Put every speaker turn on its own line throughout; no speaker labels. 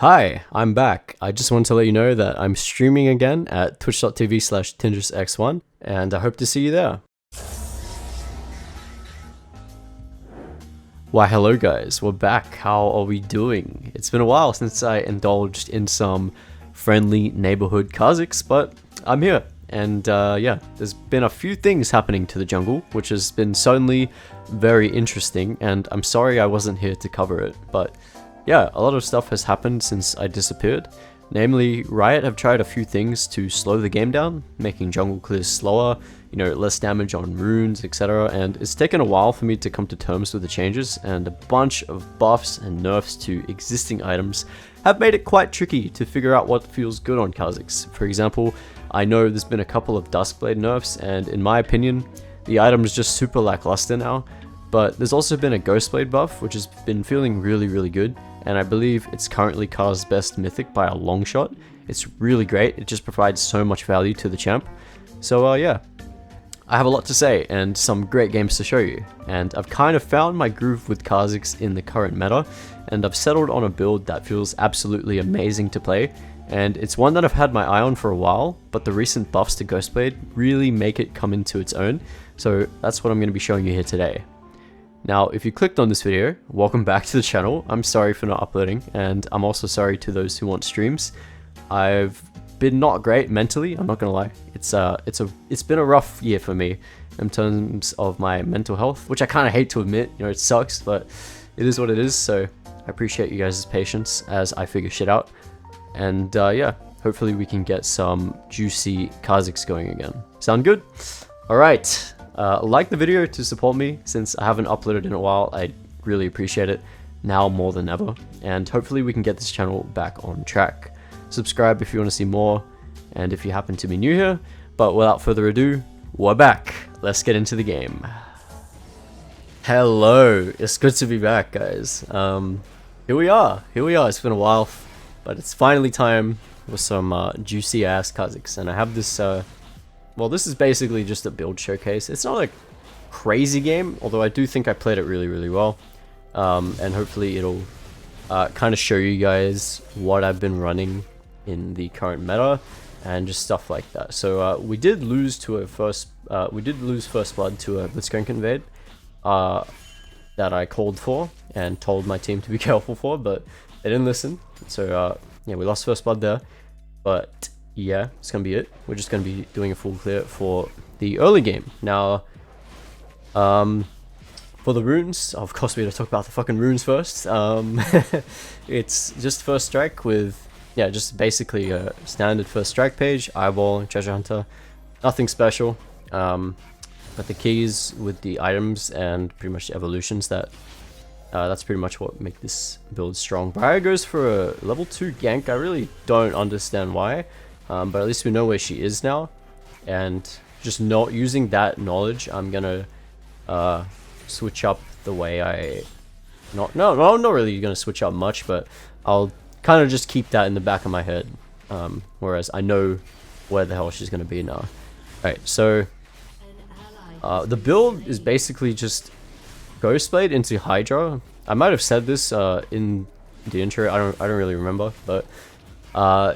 Hi, I'm back. I just wanted to let you know that I'm streaming again at twitch.tv/tinjusx1 and I hope to see you there. Why hello guys, we're back. How are we doing? It's been a while since I indulged in some friendly neighborhood Kha'Zix, but I'm here. And yeah, there's been a few things happening to the jungle, which has been suddenly very interesting, and I'm sorry I wasn't here to cover it, but yeah, a lot of stuff has happened since I disappeared. Namely, Riot have tried a few things to slow the game down, making jungle clears slower, less damage on runes, etc. And it's taken a while for me to come to terms with the changes, and a bunch of buffs and nerfs to existing items have made it quite tricky to figure out what feels good on Kha'Zix. For example, I know there's been a couple of Duskblade nerfs, and in my opinion, the item is just super lackluster now. But there's also been a Ghostblade buff, which has been feeling really good, and I believe it's currently Kar's best mythic by a long shot. It's really great, it just provides so much value to the champ. So yeah, I have a lot to say and some great games to show you, and I've kind of found my groove with Kha'Zix in the current meta, and I've settled on a build that feels absolutely amazing to play, and it's one that I've had my eye on for a while, but the recent buffs to Ghostblade really make it come into its own, so that's what I'm going to be showing you here today. Now, if you clicked on this video, welcome back to the channel. I'm sorry for not uploading, and I'm also sorry to those who want streams. I've been not great mentally, I'm not gonna lie. It's been a rough year for me in terms of my mental health, which I kind of hate to admit. It sucks, but it is what it is. So I appreciate you guys' patience as I figure shit out. And yeah, hopefully we can get some juicy Kha'Zix going again. Sound good? All right. Like the video to support me, since I haven't uploaded in a while. I really appreciate it, now more than ever, and hopefully we can get this channel back on track. Subscribe if you want to see more, and if you happen to be new here. But without further ado, we're back. Let's get into the game. Hello, it's good to be back, guys. Here we are, it's been a while, but it's finally time for some juicy ass Kha'Zix, and I have this well, this is basically just a build showcase. It's not a crazy game, although I do think I played it really well. And hopefully it'll kind of show you guys what I've been running in the current meta and just stuff like that. So we did lose first blood to a Blitzcrank invade that I called for and told my team to be careful for, but they didn't listen. So yeah, we lost first blood there, but yeah, it's gonna be it. We're just gonna be doing a full clear for the early game. Now, for the runes, of course we gotta talk about the fucking runes first. It's just first strike with, yeah, just basically a standard first strike page, eyeball, treasure hunter, nothing special. But the keys with the items and pretty much the evolutions, that's pretty much what make this build strong. Briar goes for a level 2 gank. I really don't understand why. But at least we know where she is now, and just not using that knowledge, I'm gonna switch up the way I'm not really gonna switch up much, but I'll kind of just keep that in the back of my head, whereas I know where the hell she's gonna be now. Alright, so the build is basically just Ghostblade into Hydra. I might have said this in the intro, I don't really remember, but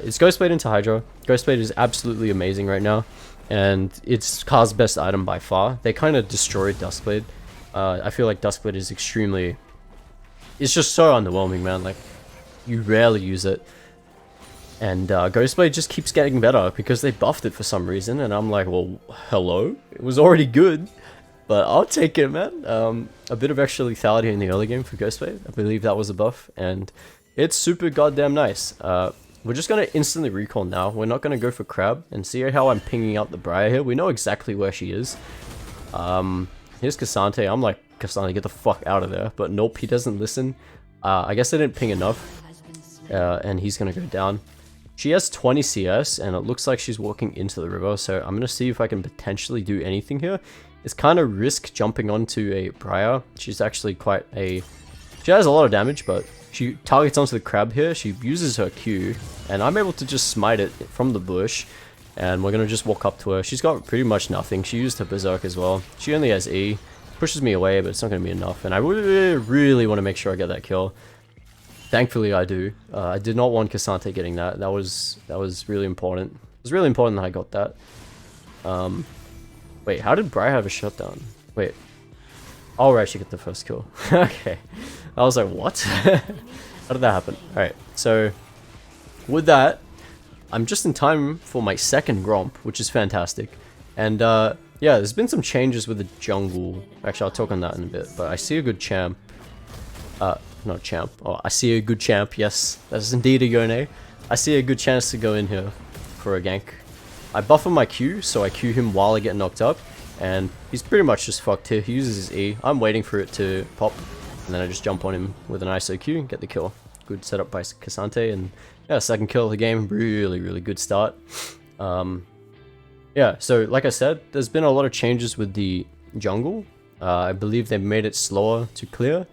it's Ghostblade into Hydra. Ghostblade is absolutely amazing right now, and it's Kar's best item by far. They kind of destroyed Duskblade. I feel like Duskblade is it's just so underwhelming, man. Like, you rarely use it, and Ghostblade just keeps getting better because they buffed it for some reason, and I'm like, well, hello? It was already good, but I'll take it, man. A bit of extra lethality in the early game for Ghostblade. I believe that was a buff, and it's super goddamn nice. We're just going to instantly recall now. We're not going to go for Crab, and see how I'm pinging out the Briar here. We know exactly where she is. Here's Cassante. I'm like, Cassante, get the fuck out of there. But nope, he doesn't listen. I guess I didn't ping enough, and he's going to go down. She has 20 CS, and it looks like she's walking into the river, so I'm going to see if I can potentially do anything here. It's kind of risk jumping onto a Briar. She's actually she has a lot of damage, but she targets onto the crab here, she uses her Q, and I'm able to just smite it from the bush, and we're going to just walk up to her. She's got pretty much nothing. She used her Berserk as well. She only has E. Pushes me away, but it's not going to be enough, and I really want to make sure I get that kill. Thankfully I do. I did not want Cassante getting that. That was really important. It was really important that I got that. Wait, how did Bri have a shutdown? Wait. I'll actually get the first kill. Okay. I was like, what? How did that happen? Alright, so with that, I'm just in time for my second Gromp, which is fantastic. And yeah, there's been some changes with the jungle. Actually, I'll talk on that in a bit, but I see a good champ. Not champ. Oh, I see a good champ, yes. That's indeed a Yone. I see a good chance to go in here for a gank. I buffer my Q, so I Q him while I get knocked up. And he's pretty much just fucked here. He uses his E. I'm waiting for it to pop. And then I just jump on him with an ISO Q and get the kill. Good setup by Cassante. And yeah, second kill of the game. Really, really good start. Yeah, so like I said, there's been a lot of changes with the jungle. I believe they've made it slower to clear.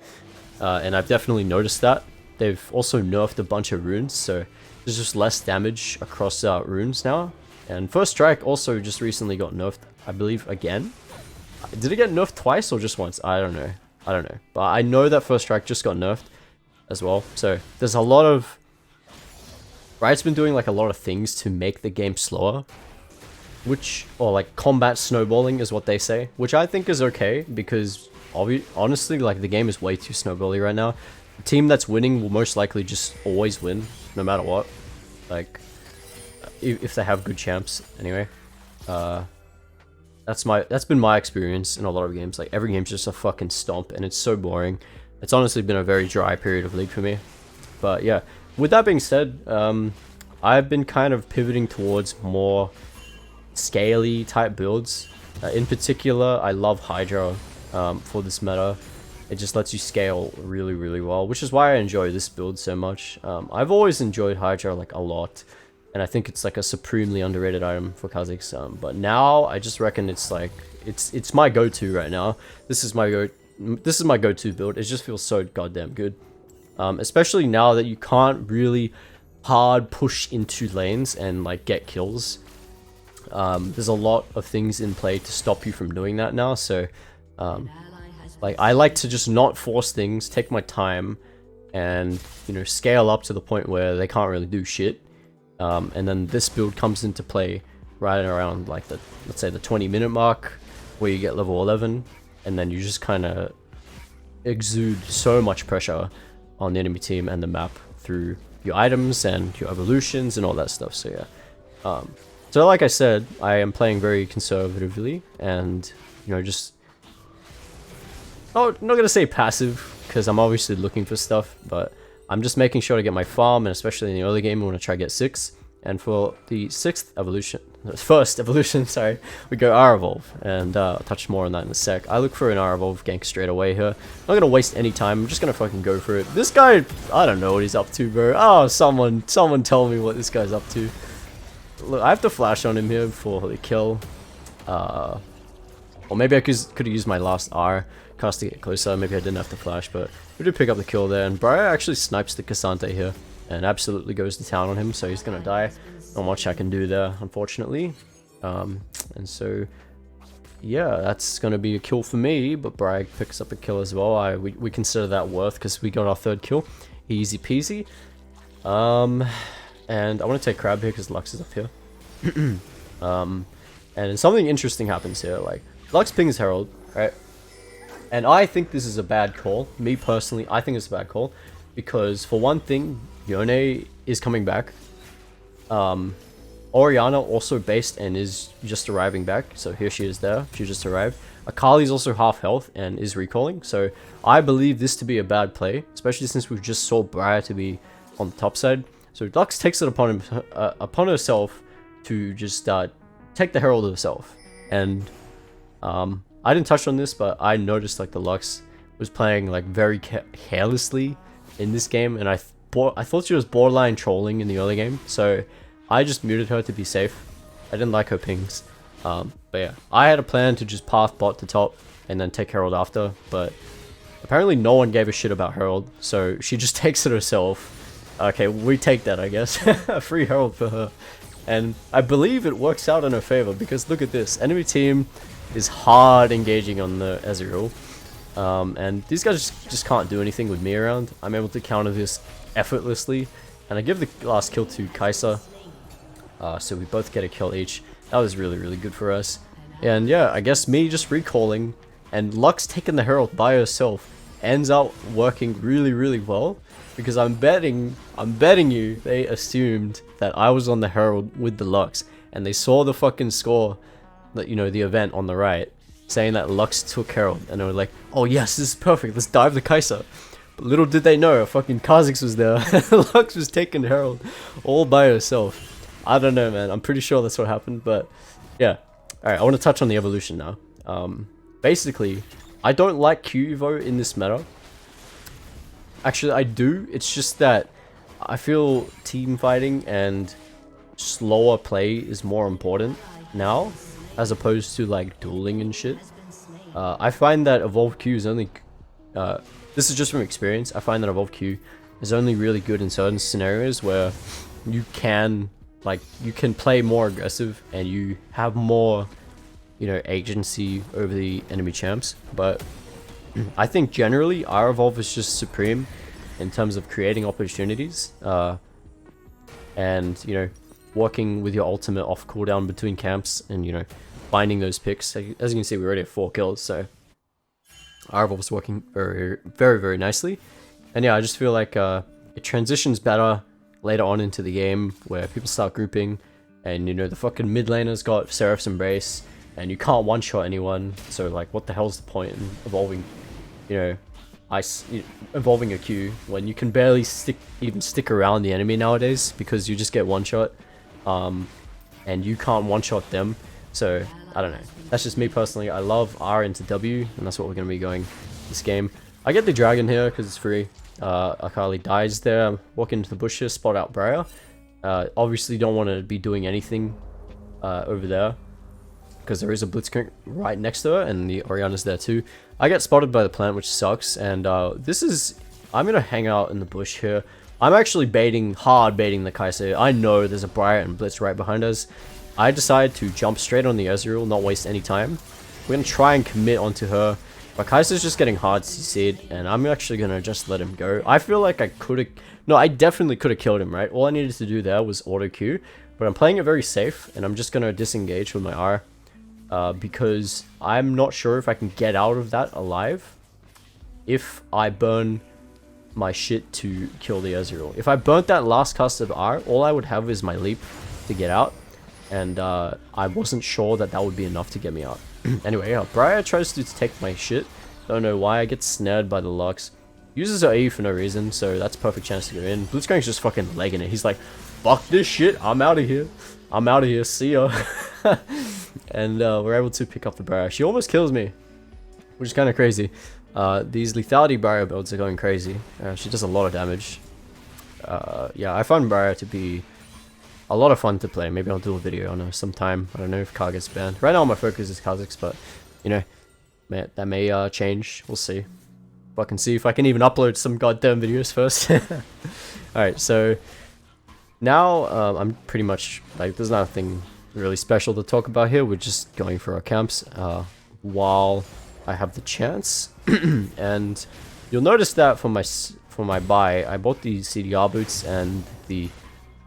And I've definitely noticed that. They've also nerfed a bunch of runes. So there's just less damage across runes now. And First Strike also just recently got nerfed, I believe, again. Did it get nerfed twice or just once? I don't know. I don't know. But I know that First Strike just got nerfed as well. So there's a lot of... Riot's been doing like a lot of things to make the game slower. Or like combat snowballing is what they say. Which I think is okay because honestly, like the game is way too snowbally right now. The team that's winning will most likely just always win, no matter what. Like... if they have good champs, anyway. That's been my experience in a lot of games. Like every game's just a fucking stomp, and it's so boring. It's honestly been a very dry period of League for me. But yeah, with that being said, I've been kind of pivoting towards more scaly type builds. In particular, I love Hydra for this meta. It just lets you scale really, really well, which is why I enjoy this build so much. I've always enjoyed Hydra like a lot. And I think it's like a supremely underrated item for Kha'Zix. But now I just reckon it's like it's my go-to right now. This is my go-to build. It just feels so goddamn good. Especially now that you can't really hard push into lanes and like get kills. There's a lot of things in play to stop you from doing that now. So like I like to just not force things, take my time, and you know scale up to the point where they can't really do shit. And then this build comes into play right around like the, let's say the 20-minute mark where you get level 11, and then you just kind of exude so much pressure on the enemy team and the map through your items and your evolutions and all that stuff. So yeah, so like I said, I am playing very conservatively and you know just not gonna say passive because I'm obviously looking for stuff, but I'm just making sure to get my farm, and especially in the early game, we want to try to get 6. And for the first evolution, sorry, we go R-Evolve, and I'll touch more on that in a sec. I look for an R-Evolve gank straight away here. I'm not going to waste any time, I'm just going to fucking go for it. This guy, I don't know what he's up to, bro. Oh, someone tell me what this guy's up to. Look, I have to flash on him here for the kill. Or maybe I could have used my last R cast to get closer. Maybe I didn't have to flash, but we did pick up the kill there. And Briar actually snipes the Cassante here and absolutely goes to town on him, so he's gonna die. Not much I can do there, unfortunately. And so yeah, that's gonna be a kill for me, but Briar picks up a kill as well. We consider that worth because we got our 3rd kill. Easy peasy. And I want to take Crab here because Lux is up here. And something interesting happens here. Like Lux pings Herald, right? And I think this is a bad call. Me personally, I think it's a bad call. Because for one thing, Yone is coming back. Oriana also based and is just arriving back. So here she is there. She just arrived. Akali's also half health and is recalling. So I believe this to be a bad play. Especially since we just saw Briar to be on the top side. So Lux takes it upon herself to just take the Herald herself. And I didn't touch on this, but I noticed like the Lux was playing like very carelessly in this game, and I thought she was borderline trolling in the early game, so I just muted her to be safe. I didn't like her pings, but yeah, I had a plan to just path bot to top and then take Herald after, but apparently no one gave a shit about Herald, so she just takes it herself. Okay, we take that, I guess. A free Herald for her, and I believe it works out in her favor because look at this, enemy team is hard engaging on the Ezreal, and these guys just can't do anything with me around. I'm able to counter this effortlessly. And I give the last kill to Kai'Sa. So we both get a kill each. That was really, really good for us. And yeah, I guess me just recalling and Lux taking the Herald by herself ends up working really, really well. Because I'm betting you they assumed that I was on the Herald with the Lux. And they saw the fucking score, that, you know, the event on the right, saying that Lux took Herald. And they were like, oh yes, this is perfect, let's dive the Kai'Sa. But little did they know, fucking Kha'Zix was there. Lux was taking Herald all by herself. I don't know, man. I'm pretty sure that's what happened, but yeah. Alright, I want to touch on the evolution now. Basically, I don't like Q evo in this meta. Actually, I do. It's just that I feel team fighting and slower play is more important now, as opposed to like dueling and shit. I find that Evolve Q is only... this is just from experience. I find that Evolve Q is only really good in certain scenarios where you can... like, you can play more aggressive and you have more, you know, agency over the enemy champs. But I think generally our Evolve is just supreme in terms of creating opportunities. And, you know, working with your ultimate off cooldown between camps and, you know, finding those picks. As you can see, we already have 4 kills, so our Evolve is working very, very, very nicely. And yeah, I just feel like it transitions better later on into the game where people start grouping and, you know, the fucking mid laner's got Seraph's Embrace and you can't one-shot anyone, so like what the hell's the point in evolving, you know, evolving a Q when you can barely even stick around the enemy nowadays because you just get one-shot and you can't one-shot them. So I don't know, that's just me personally. I love R into W and that's what we're going to be going this game. I get the dragon here because it's free. Akali dies there. Walk into the bush here, spot out Briar. Obviously don't want to be doing anything over there because there is a blitzcrank right next to her and the Orianna's there too. I get spotted by the plant, which sucks, and I'm gonna hang out in the bush here. I'm actually hard baiting the Kai'Sa. I know there's a Briar and Blitz right behind us. I decide to jump straight on the Ezreal, not waste any time. We're gonna try and commit onto her. But Kai'Sa's just getting hard CC'd, and I'm actually gonna just let him go. I feel like I could've... No, I definitely could've killed him, right? All I needed to do there was auto Q. But I'm playing it very safe, and I'm just gonna disengage with my R. Because I'm not sure if I can get out of that alive if I burn my shit to kill the Ezreal. If I burnt that last cast of R, all I would have is my leap to get out. And I wasn't sure that that would be enough to get me out. Anyway, yeah, Briar tries to take my shit. Don't know why. I get snared by the Lux. Uses her E for no reason, so that's a perfect chance to go in. Blitzcrank's just fucking legging it. He's like, fuck this shit, I'm out of here. I'm out of here, see ya. And we're able to pick up the Briar. She almost kills me, which is kind of crazy. These lethality Briar builds are going crazy. She does a lot of damage. Yeah, I find Briar to be a lot of fun to play. Maybe I'll do a video on her sometime. I don't know if Kha'Zix gets banned. Right now my focus is Kha'Zix, but, you know, that may change. We'll see. But I can see if I can even upload some goddamn videos first. Alright, so now I'm pretty much, like, there's nothing really special to talk about here. We're just going for our camps while I have the chance. And you'll notice that for my buy, I bought the CDR boots and the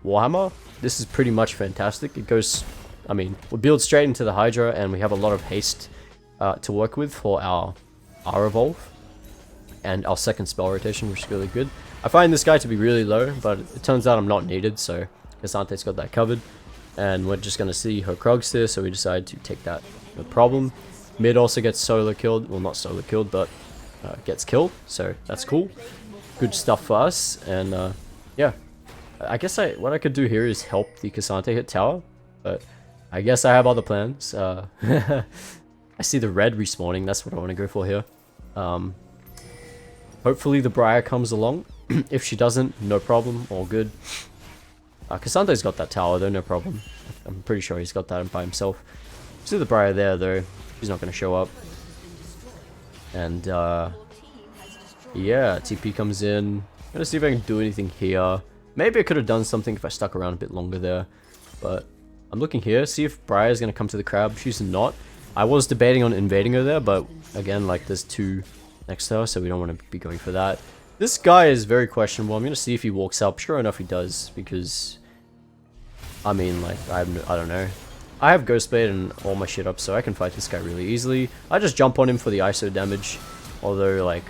Warhammer. This is pretty much fantastic. It goes, I mean, we build straight into the Hydra and we have a lot of haste to work with for our Evolve and our second spell rotation, which is really good. I find this guy to be really low, but it turns out I'm not needed, so Casante's got that covered. And we're just going to see her Krogs here, so we decide to take that, no problem. Mid also gets solo killed, well not solo killed, but gets killed, so that's cool. Good stuff for us, and yeah. I guess what I could do here is help the K'Sante hit tower, but I guess I have other plans. I see the red respawning, that's what I want to go for here. Hopefully the Briar comes along. If she doesn't, no problem, all good. K'Sante's got that tower though, no problem. I'm pretty sure he's got that by himself. See the Briar there though, she's not going to show up. And yeah, TP comes in. I'm going to see if I can do anything here. Maybe I could have done something if I stuck around a bit longer there. But I'm looking here, see if Briar's going to come to the crab. She's not. I was debating on invading her there, but again, like, there's 2 next to her, so we don't want to be going for that. This guy is very questionable. I'm gonna see if he walks up. Sure enough, he does, because I mean, like, I don't know. I have Ghost Blade and all my shit up, so I can fight this guy really easily. I just jump on him for the ISO damage, although, like,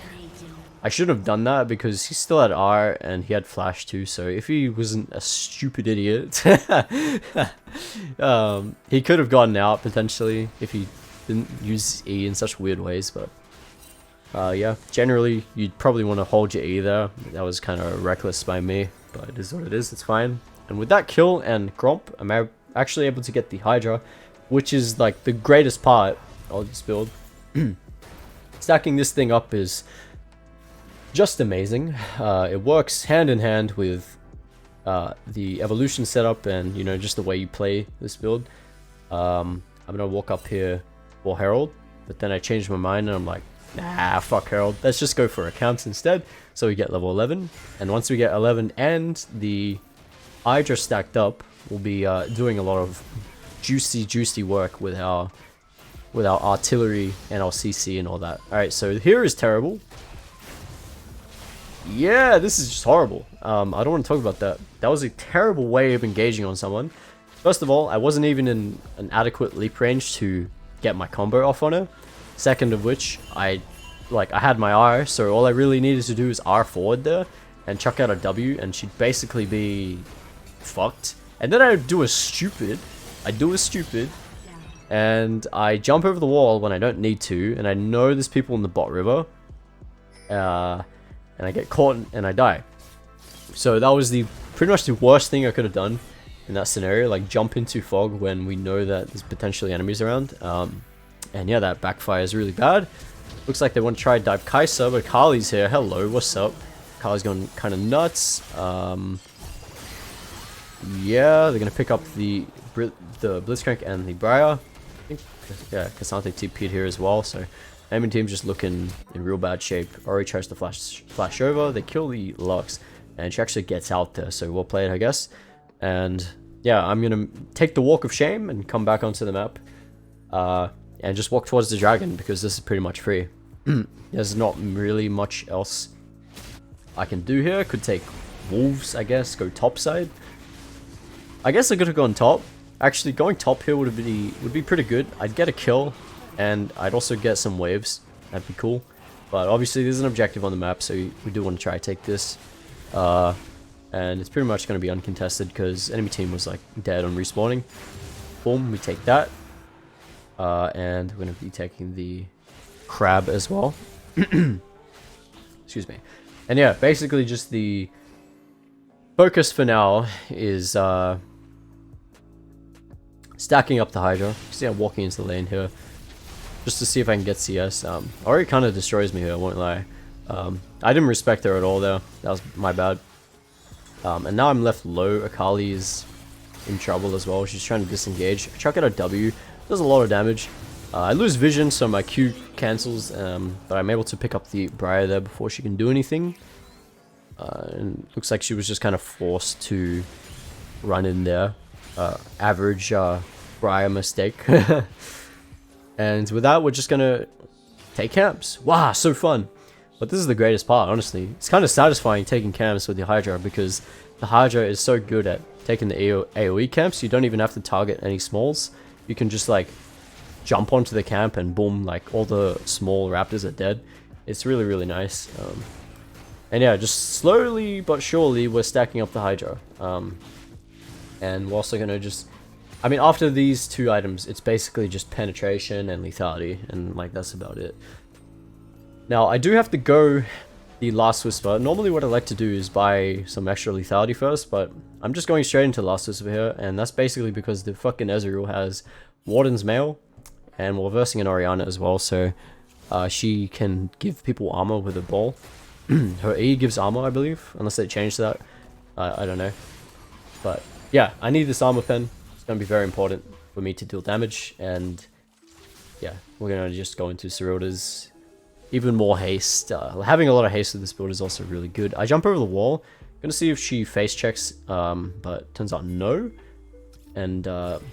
I shouldn't have done that because he still had R and he had Flash too, so if he wasn't a stupid idiot, he could have gotten out potentially if he didn't use E in such weird ways, but yeah, generally you'd probably want to hold your E there. That was kind of reckless by me, but it is what it is, it's fine. And with that kill and Gromp, I'm actually able to get the Hydra, which is like the greatest part of this build. Stacking this thing up is just amazing. It works hand in hand with the evolution setup and, you know, just the way you play this build. I'm gonna walk up here for Herald, but then I changed my mind and I'm like, nah, fuck Herald, let's just go for accounts instead. So we get level 11, and once we get 11 and the Hydra stacked up, we'll be doing a lot of juicy work with our artillery and our CC and all that. Alright, so here is terrible. Yeah, this is just horrible. I don't want to talk about that. That was a terrible way of engaging on someone. First of all, I wasn't even in an adequate leap range to get my combo off on her. Second of which, I had my R, so all I really needed to do is R forward there and chuck out a W, and she'd basically be fucked. And then I do a stupid, and I jump over the wall when I don't need to, and I know there's people in the bot river, and I get caught and I die. So that was pretty much the worst thing I could have done in that scenario, like jump into fog when we know that there's potentially enemies around. And yeah, that backfires really bad. Looks like they want to try dive Kai'Sa, but Kali's here. Hello, what's up? Kali's going kind of nuts. Yeah, they're gonna pick up the Blitzcrank and the Briar. I think, yeah, Cassante TP'd here as well, so enemy team's just looking in real bad shape. Ori tries to flash over, they kill the Lux, and she actually gets out there, so well played, I guess. And yeah, I'm gonna take the walk of shame and come back onto the map, and just walk towards the dragon, because this is pretty much free. There's not really much else I can do here. Could take wolves, I guess, go top side. I guess I could have gone top. Actually, going top here would be pretty good. I'd get a kill, and I'd also get some waves. That'd be cool. But obviously, there's an objective on the map, so we do want to try to take this. And it's pretty much going to be uncontested because enemy team was like dead on respawning. Boom, we take that. And we're going to be taking the crab as well. Excuse me. And yeah, basically just the focus for now is stacking up the Hydra. See, I'm walking into the lane here just to see if I can get CS. Ori kind of destroys me here, I won't lie. I didn't respect her at all there. That was my bad. And now I'm left low. Akali is in trouble as well. She's trying to disengage. I chuck out a W. Does a lot of damage. I lose vision, so my Q cancels, but I'm able to pick up the Briar there before she can do anything. And looks like she was just kind of forced to run in there. Average Briar mistake. And with that, we're just gonna take camps. Wow, so fun. But this is the greatest part, honestly. It's kind of satisfying taking camps with the Hydra, because the Hydra is so good at taking the AoE camps. You don't even have to target any smalls. You can just like jump onto the camp and boom, like all the small raptors are dead. It's really, really nice. And yeah, just slowly but surely we're stacking up the Hydra. And we're also gonna just, I mean, after these two items, it's basically just penetration and lethality, and like that's about it. Now, I do have to go the Last Whisper. Normally what I like to do is buy some extra lethality first, but I'm just going straight into Last Whisper here, and that's basically because the fucking Ezreal has Warden's Mail, and we're versing an Orianna as well, so she can give people armor with a ball. Her E gives armor, I believe, unless they changed that. I don't know. But yeah, I need this armor pen. It's going to be very important for me to deal damage, and yeah, we're going to just go into Seroda's even more haste. Having a lot of haste with this build is also really good. I jump over the wall. Gonna see if she face checks, but turns out no. And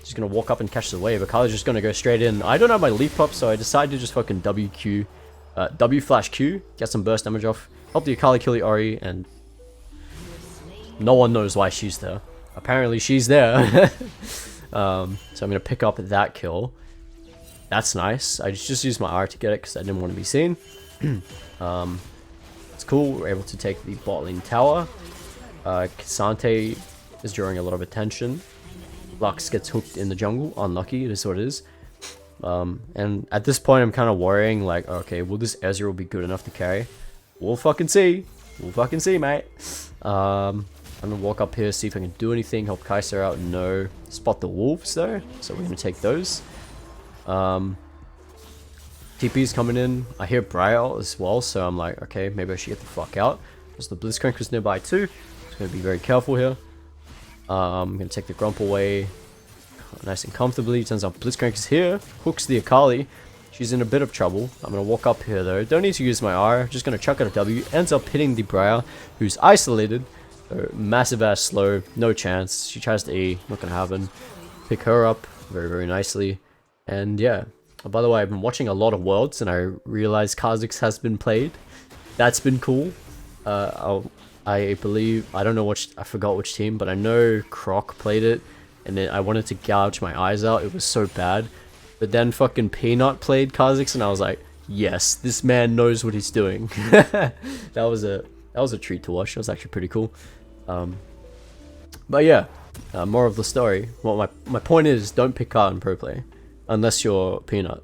she's gonna walk up and catch the wave. Akali's just gonna go straight in. I don't have my leap up, so I decided to just fucking W flash Q, get some burst damage off. help the Akali kill the Ori, and no one knows why she's there. Apparently she's there. So I'm gonna pick up that kill. That's nice. I just used my R to get it because I didn't want to be seen. It's cool. We're able to take the bot lane tower. K'Sante is drawing a lot of attention. Lux gets hooked in the jungle. Unlucky, it is what it is. And at this point I'm kind of worrying, like, okay, will this Ezreal be good enough to carry? We'll fucking see. We'll fucking see, mate. I'm gonna walk up here, see if I can do anything, help Kai'Sa out. No. Spot the wolves though, so we're gonna take those. TP's coming in. I hear Briar as well, so I'm like, okay, maybe I should get the fuck out. Because the Blitzcrank was nearby too. Just gonna be very careful here. I'm gonna take the Grump away nice and comfortably. Turns out Blitzcrank is here. Hooks the Akali. She's in a bit of trouble. I'm gonna walk up here though. Don't need to use my R. Just gonna chuck out a W. Ends up hitting the Briar, who's isolated. Massive ass slow. No chance. She tries to E. Not gonna happen. Pick her up very, very nicely. And yeah. Oh, by the way, I've been watching a lot of Worlds and I realized Kha'Zix has been played. That's been cool. I believe, I don't know which, I forgot which team, but I know Croc played it. And then I wanted to gouge my eyes out. It was so bad. But then fucking Peanut played Kha'Zix and I was like, yes, this man knows what he's doing. that was a treat to watch. It was actually pretty cool. But yeah, more of the story. Well, my point is, don't pick card in pro play unless you're Peanut.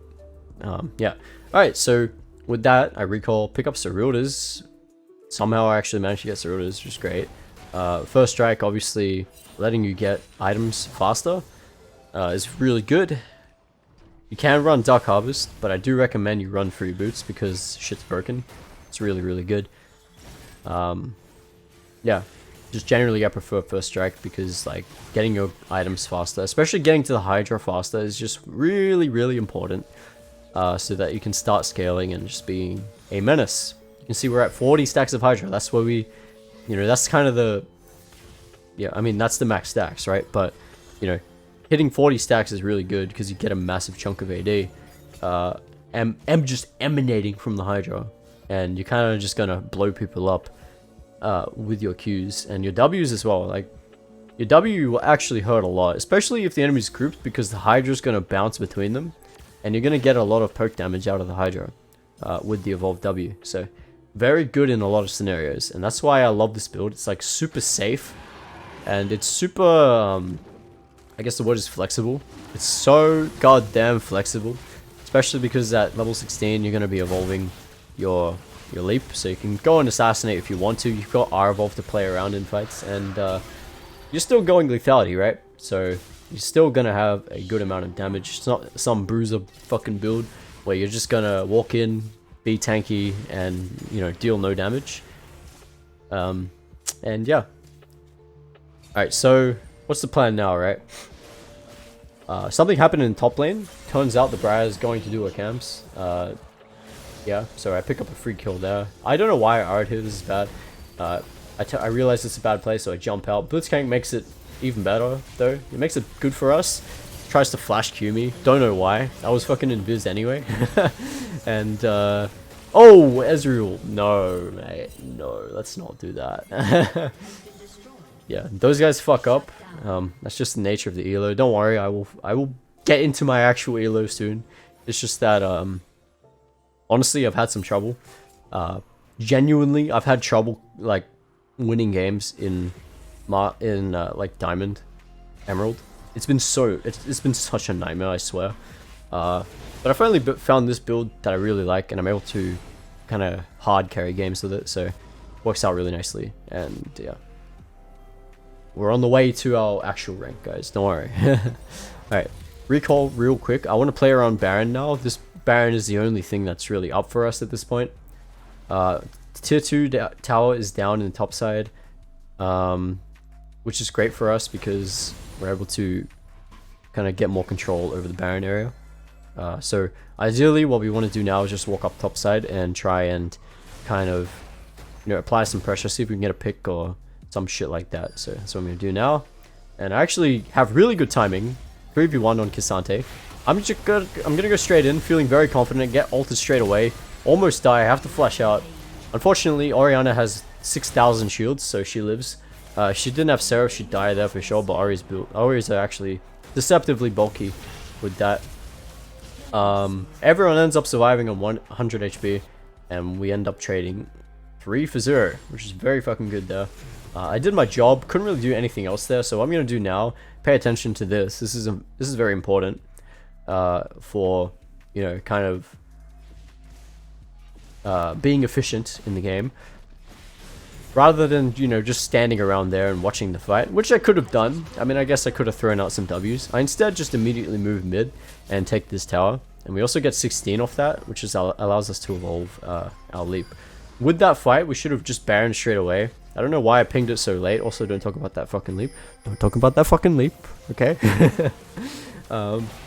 Yeah. Alright, so with that, I recall pick up Ceruldas. Somehow I actually managed to get Ceruldas, which is great. First strike, obviously, letting you get items faster is really good. You can run Dark Harvest, but I do recommend you run Free Boots because shit's broken. It's really, really good. Yeah, just generally I prefer First Strike because like getting your items faster, especially getting to the Hydra faster, is just really, really important. So that you can start scaling and just being a menace. You can see we're at 40 stacks of Hydra. That's where we, you know, that's kind of the, yeah, I mean, that's the max stacks, right? But, you know, hitting 40 stacks is really good because you get a massive chunk of AD. And just emanating from the Hydra. And you're kind of just going to blow people up with your Qs. And your Ws as well. Like, your W will actually hurt a lot. Especially if the enemy's grouped because the Hydra's going to bounce between them. And you're going to get a lot of poke damage out of the Hydra with the evolved W. So, very good in a lot of scenarios. And that's why I love this build. It's like super safe. And it's super, I guess the word is flexible. It's so goddamn flexible. Especially because at level 16 you're going to be evolving your leap. So you can go and assassinate if you want to. You've got R evolve to play around in fights. And you're still going lethality, right? So you're still going to have a good amount of damage. It's not some bruiser fucking build where you're just going to walk in, be tanky, and, you know, deal no damage. And yeah. Alright, so what's the plan now, right? Something happened in top lane. Turns out the Briar is going to do her camps. Yeah, so I pick up a free kill there. I don't know why Art here this is bad. I realize it's a bad play, so I jump out. Blitzcrank makes it even better, though. It makes it good for us. Tries to flash Q me. Don't know why. I was fucking invis anyway. And, oh, Ezreal. No, mate. No, let's not do that. Yeah, those guys fuck up. That's just the nature of the elo. Don't worry, I will get into my actual elo soon. It's just that, honestly, I've had some trouble. Genuinely, I've had trouble, like, winning games in like, Diamond, Emerald. It's been such a nightmare, I swear. But I finally found this build that I really like, and I'm able to kind of hard carry games with it, so it works out really nicely. And yeah, we're on the way to our actual rank, guys. Don't worry. Alright, recall real quick. I want to play around Baron now. This Baron is the only thing that's really up for us at this point. Tier 2 tower is down in the top side, which is great for us because we're able to kind of get more control over the Baron area. So ideally what we want to do now is just walk up top side and try and kind of, you know, apply some pressure, see if we can get a pick or some shit like that. So that's what I'm going to do now. And I actually have really good timing. 3v1 on K'Sante. I'm gonna go straight in, feeling very confident, get ulted straight away. Almost die, I have to flash out. Unfortunately, Orianna has 6,000 shields, so she lives. She didn't have Seraph, she'd die there for sure, but Ori's are actually deceptively bulky with that. Everyone ends up surviving on 100 HP, and we end up trading 3 for 0, which is very fucking good there. I did my job, couldn't really do anything else there, so what I'm gonna do now, pay attention to this. This is very important for, you know, kind of being efficient in the game, rather than, you know, just standing around there and watching the fight, which I could have done. I mean, I guess I could have thrown out some W's. I instead just immediately move mid and take this tower, and we also get 16 off that, which is allows us to evolve our leap. With that fight, we should have just Baron straight away. I don't know why I pinged it so late. Also, don't talk about that fucking leap. Don't talk about that fucking leap, okay?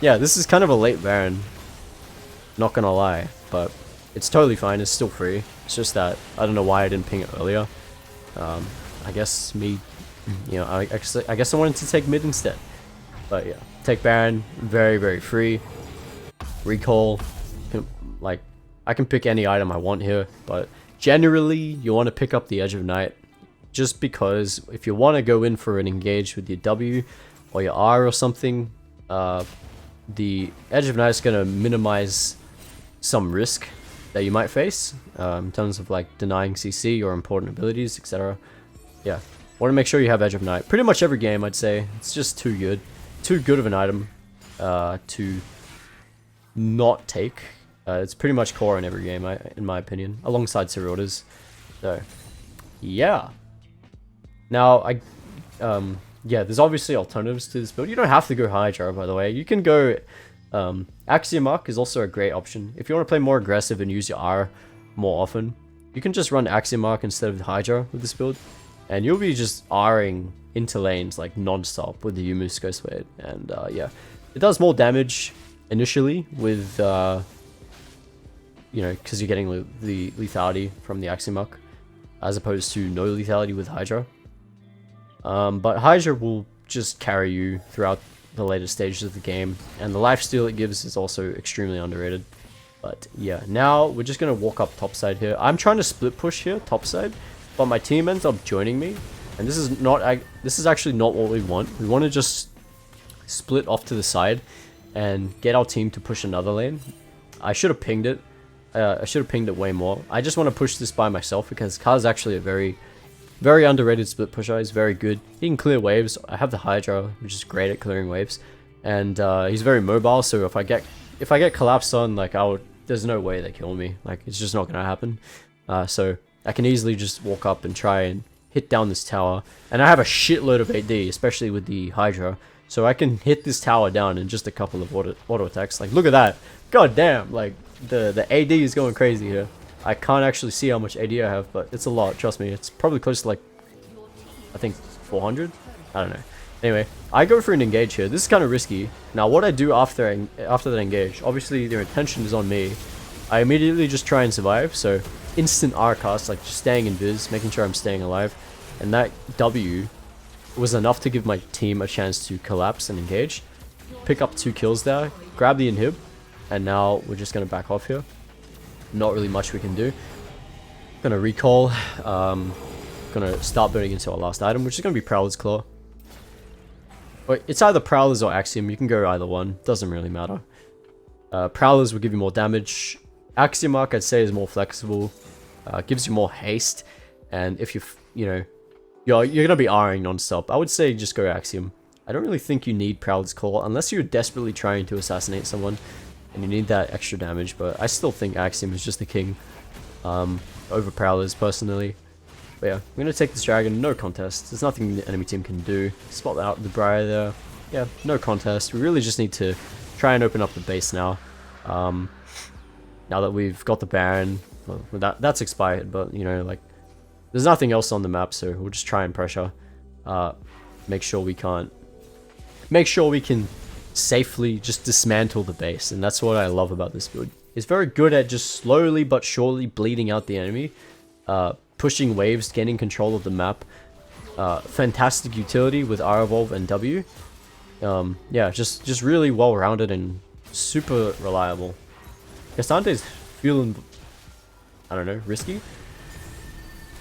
Yeah, this is kind of a late Baron, not gonna lie, but it's totally fine. It's still free. It's just that I don't know why I didn't ping it earlier. I guess me, you know, I guess I wanted to take mid instead. But yeah, take Baron, very, very free. Recall, like, I can pick any item I want here, but generally you want to pick up the Edge of Night, just because if you want to go in for an engage with your W or your R or something, the Edge of Night is going to minimize some risk that you might face in terms of like denying CC or important abilities, etc. Yeah, want to make sure you have Edge of Night. Pretty much every game, I'd say. It's just too good of an item to not take. It's pretty much core in every game, in my opinion, alongside Seriotas. So, yeah. Now, yeah, there's obviously alternatives to this build. You don't have to go Hydra, by the way. You can go... Axiom Arc is also a great option. If you want to play more aggressive and use your R more often, you can just run Axiom Arc instead of Hydra with this build, and you'll be just R-ing into lanes like non-stop with the Yumu's Ghostblade. And yeah, it does more damage initially with, you know, because you're getting the lethality from the Axiom Arc, as opposed to no lethality with Hydra. But Hydra will just carry you throughout the later stages of the game, and the lifesteal it gives is also extremely underrated. But yeah, now we're just gonna walk up topside here. I'm trying to split push here topside, but my team ends up joining me, and this is actually not what we want. We want to just split off to the side and get our team to push another lane. I should have pinged it. I should have pinged it way more. I just want to push this by myself because Kha'Zix is actually a very underrated split pusher. He's very good. He can clear waves. I have the Hydra, which is great at clearing waves, and he's very mobile. So if I get collapsed on, like, there's no way they kill me. Like, it's just not gonna happen. So I can easily just walk up and try and hit down this tower, and I have a shitload of AD, especially with the Hydra. So I can hit this tower down in just a couple of auto attacks. Like, look at that! God damn! Like, the AD is going crazy here. I can't actually see how much AD I have, but it's a lot, trust me. It's probably close to, like, I think 400? I don't know. Anyway, I go for an engage here. This is kind of risky. Now, what I do after that engage, obviously their intention is on me. I immediately just try and survive, so instant R cast, like just staying in Viz, making sure I'm staying alive. And that W was enough to give my team a chance to collapse and engage. Pick up 2 kills there, grab the inhib, and now we're just going to back off here. Not really much we can do. Gonna recall. Gonna start burning into our last item, which is gonna be Prowler's Claw. Wait, it's either Prowler's or Axiom. You can go either one. Doesn't really matter. Prowler's will give you more damage. Axiom Arc, I'd say, is more flexible. Gives you more haste. And if you're gonna be R'ing non-stop, I would say just go Axiom. I don't really think you need Prowler's Claw unless you're desperately trying to assassinate someone and you need that extra damage, but I still think Axiom is just the king over Prowlers, personally. But yeah, I'm going to take this dragon, no contest. There's nothing the enemy team can do. Spot out the Briar there. Yeah, no contest. We really just need to try and open up the base now. Now that we've got the Baron, well, that's expired, but, you know, like, there's nothing else on the map, so we'll just try and pressure. Make sure we can safely just dismantle the base, and that's what I love about this build. It's very good at just slowly but surely bleeding out the enemy, pushing waves, gaining control of the map. Fantastic utility with R evolve and W. Yeah, just really well rounded and super reliable. Casante's feeling, I don't know, risky.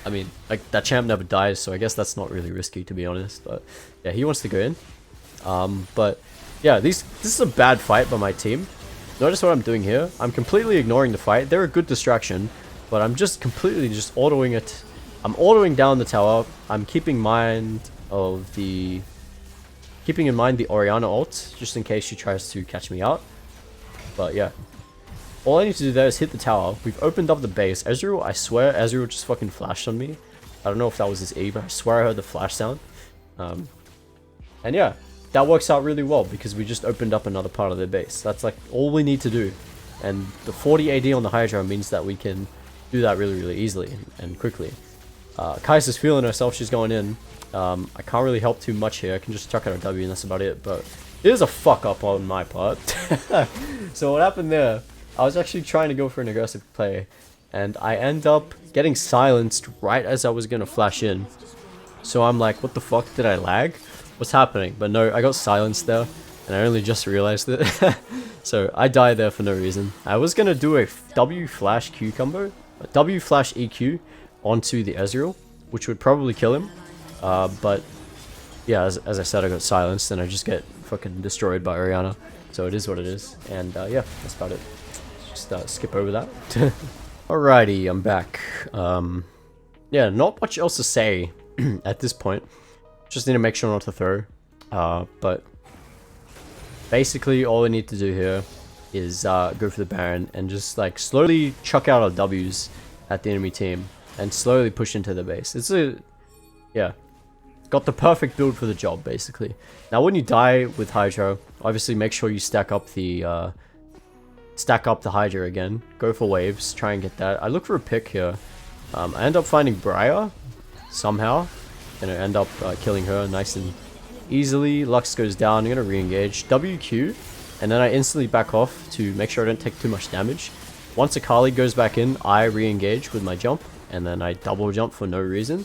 I mean, like, that champ never dies, so I guess that's not really risky, to be honest. But yeah, he wants to go in. But yeah, this is a bad fight by my team. Notice what I'm doing here. I'm completely ignoring the fight. They're a good distraction, but I'm just completely just autoing it. I'm autoing down the tower. I'm keeping in mind the Orianna ult, just in case she tries to catch me out. But yeah, all I need to do there is hit the tower. We've opened up the base. Ezreal, I swear, Ezreal just fucking flashed on me. I don't know if that was his E, but I swear I heard the flash sound. And yeah, that works out really well because we just opened up another part of their base. That's like all we need to do. And the 40 AD on the Hydra means that we can do that really, really easily and quickly. Kai's is feeling herself. She's going in. I can't really help too much here. I can just chuck out a W and that's about it. But it is a fuck up on my part. So what happened there? I was actually trying to go for an aggressive play. And I end up getting silenced right as I was going to flash in. So I'm like, what the fuck? Did I lag? What's happening? But no, I got silenced there. And I only just realized it. So I died there for no reason. I was going to do a W flash Q combo. A W flash EQ onto the Ezreal, which would probably kill him. But yeah, as I said, I got silenced and I just get fucking destroyed by Orianna. So it is what it is. And yeah, that's about it. Just skip over that. Alrighty, I'm back. Yeah, not much else to say at this point. Just need to make sure not to throw. But basically all we need to do here is go for the Baron and just like slowly chuck out our W's at the enemy team and slowly push into the base. Yeah, got the perfect build for the job basically. Now when you die with Hydra, obviously make sure you stack up the Hydra again. Go for waves, try and get that. I look for a pick here. I end up finding Briar somehow. Gonna end up killing her nice and easily. Lux goes down. I'm gonna re-engage. WQ, and then I instantly back off to make sure I don't take too much damage. Once Akali goes back in, I re-engage with my jump, and then I double jump for no reason,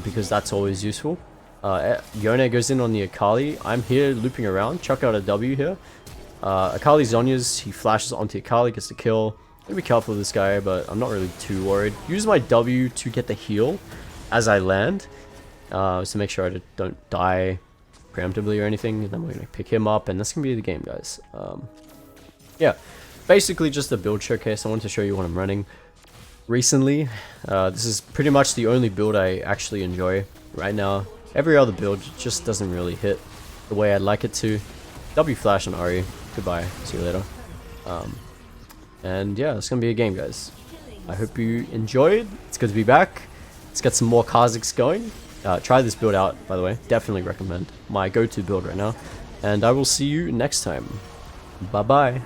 because that's always useful. Yone goes in on the Akali. I'm here looping around. Chuck out a W here. Akali Zonya's, he flashes onto Akali, gets the kill. Gotta be careful with this guy, but I'm not really too worried. Use my W to get the heal as I land, to make sure I don't die preemptively or anything. And then we're gonna pick him up, and that's gonna be the game, guys. Yeah, basically just a build showcase. I wanted to show you what I'm running recently. This is pretty much the only build I actually enjoy right now. Every other build just doesn't really hit the way I'd like it to. W flash on Ari. Goodbye. See you later. And yeah, it's gonna be a game, guys. I hope you enjoyed. It's good to be back. Let's get some more Kha'Zix going. Try this build out, by the way. Definitely recommend. My go-to build right now. And I will see you next time. Bye-bye.